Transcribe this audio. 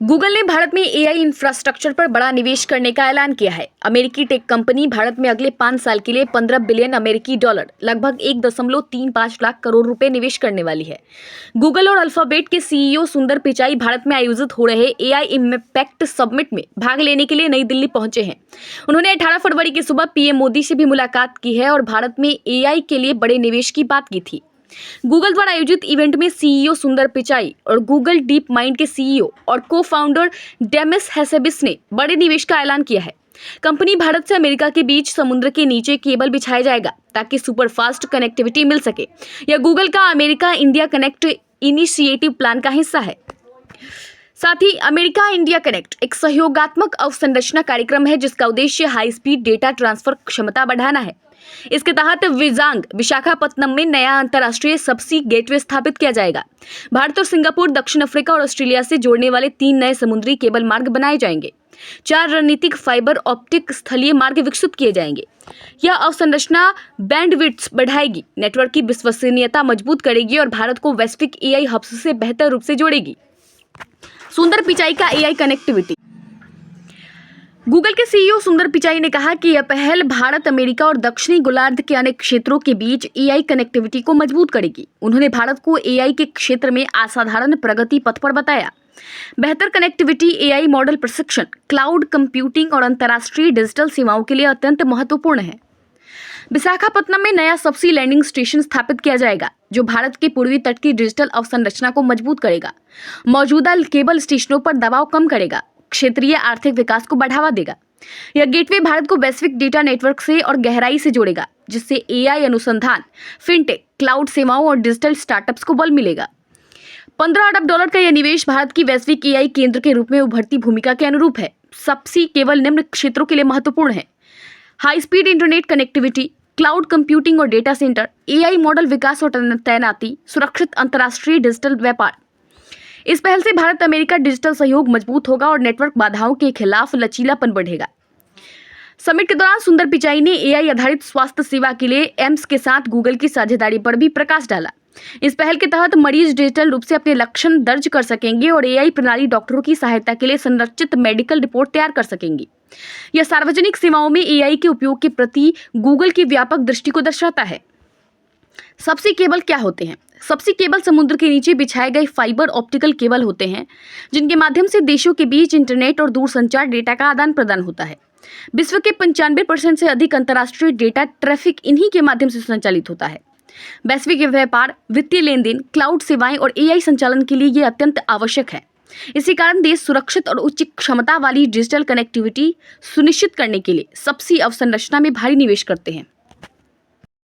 Google ने भारत में AI infrastructure पर बड़ा निवेश करने का ऐलान किया है। अमेरिकी टेक कंपनी भारत में अगले 5 साल के लिए 15 बिलियन अमेरिकी डॉलर लगभग 1.35 लाख करोड़ रुपए निवेश करने वाली है। गूगल और अल्फाबेट के सीईओ सुंदर पिचाई भारत में आयोजित हो रहे एआई इम्पैक्ट समिट में भाग लेने के लिए नई दिल्ली पहुंचे हैं। उन्होंने 18 फरवरी की सुबह पीएम मोदी से भी मुलाकात की है और भारत में एआई के लिए बड़े निवेश की बात की थी। गूगल द्वारा आयोजित इवेंट में सीईओ सुंदर पिचाई और गूगल डीप माइंड के सीईओ और को-फाउंडर डेमिस हैसेबिस ने बड़े निवेश का ऐलान किया है। कंपनी भारत से अमेरिका के बीच समुद्र के नीचे केबल बिछाया जाएगा ताकि सुपरफास्ट कनेक्टिविटी मिल सके। यह गूगल का America India connect initiative plan का हिस्सा है। साथ ही अमेरिका इंडिया कनेक्ट एक सहयोगात्मक अवसंरचना कार्यक्रम है जिसका उद्देश्य हाई स्पीड डेटा ट्रांसफर क्षमता बढ़ाना है। इसके तहत विजांग विशाखापत्तनम में नया अंतर्राष्ट्रीय सबसी गेटवे स्थापित किया जाएगा। भारत और सिंगापुर, दक्षिण अफ्रीका और ऑस्ट्रेलिया से जोड़ने वाले 3 नए समुद्री केबल मार्ग बनाए जाएंगे। 4 रणनीतिक फाइबर ऑप्टिक स्थलीय मार्ग विकसित किए जाएंगे। यह अवसंरचना बैंडविड्थ बढ़ाएगी, नेटवर्क की विश्वसनीयता मजबूत करेगी और भारत को वैश्विक एआई हब्स से बेहतर रूप से जोड़ेगी। सुंदर पिचाई का एआई कनेक्टिविटी। गूगल के सीईओ सुंदर पिचाई ने कहा कि यह पहल भारत, अमेरिका और दक्षिणी गोलार्ध के अनेक क्षेत्रों के बीच एआई कनेक्टिविटी को मजबूत करेगी। उन्होंने भारत को एआई के क्षेत्र में असाधारण प्रगति पथ पर बताया। बेहतर कनेक्टिविटी, एआई मॉडल प्रशिक्षण, क्लाउड कंप्यूटिंग और अंतर्राष्ट्रीय डिजिटल सेवाओं के लिए अत्यंत महत्वपूर्ण है। विशाखापत्तनम में नया सबसी लैंडिंग स्टेशन स्थापित किया जाएगा जो भारत के पूर्वी तट की डिजिटल अवसंरचना को मजबूत करेगा, मौजूदा केबल स्टेशनों पर दबाव कम करेगा, क्षेत्रीय आर्थिक विकास को बढ़ावा देगा। यह गेटवे भारत को वैश्विक डेटा नेटवर्क से और गहराई से जोड़ेगा जिससे एआई अनुसंधान, फिनटेक, क्लाउड सेवाओं और डिजिटल स्टार्टअप्स को बल मिलेगा। 15 अरब डॉलर का यह निवेश भारत की वैश्विक एआई केंद्र के रूप में उभरती भूमिका के अनुरूप है। सबसी केवल निम्न क्षेत्रों के लिए महत्वपूर्ण है: high speed internet connectivity, cloud computing और डेटा सेंटर, एआई मॉडल विकास और तैनाती, सुरक्षित अंतर्राष्ट्रीय डिजिटल व्यापार। इस पहल से भारत अमेरिका डिजिटल सहयोग मजबूत होगा और नेटवर्क बाधाओं के खिलाफ लचीलापन बढ़ेगा। समिट के दौरान सुंदर पिचाई ने एआई आधारित स्वास्थ्य सेवा के लिए एम्स के साथ गूगल की साझेदारी पर भी प्रकाश डाला। इस पहल के तहत मरीज डिजिटल रूप से अपने लक्षण दर्ज कर सकेंगे और एआई प्रणाली डॉक्टरों की सहायता के लिए संरचित मेडिकल रिपोर्ट तैयार कर सकेंगी। यह सार्वजनिक सेवाओं में एआई के उपयोग के प्रति गूगल की व्यापक दृष्टि को दर्शाता है। सबसी केबल क्या होते हैं? सबसी केबल समुद्र के नीचे बिछाए गए फाइबर ऑप्टिकल केबल होते हैं जिनके माध्यम से देशों के बीच इंटरनेट और दूरसंचार डेटा का आदान प्रदान होता है। विश्व के 95% से अधिक अंतर्राष्ट्रीय डेटा ट्रैफिक इन्हीं के माध्यम से संचालित होता है। वैश्विक व्यापार, वित्तीय लेन देन, क्लाउड सेवाएं और एआई संचालन के लिए ये अत्यंत आवश्यक है। इसी कारण देश सुरक्षित और उच्च क्षमता वाली डिजिटल कनेक्टिविटी सुनिश्चित करने के लिए सबसी अवसंरचना में भारी निवेश करते हैं।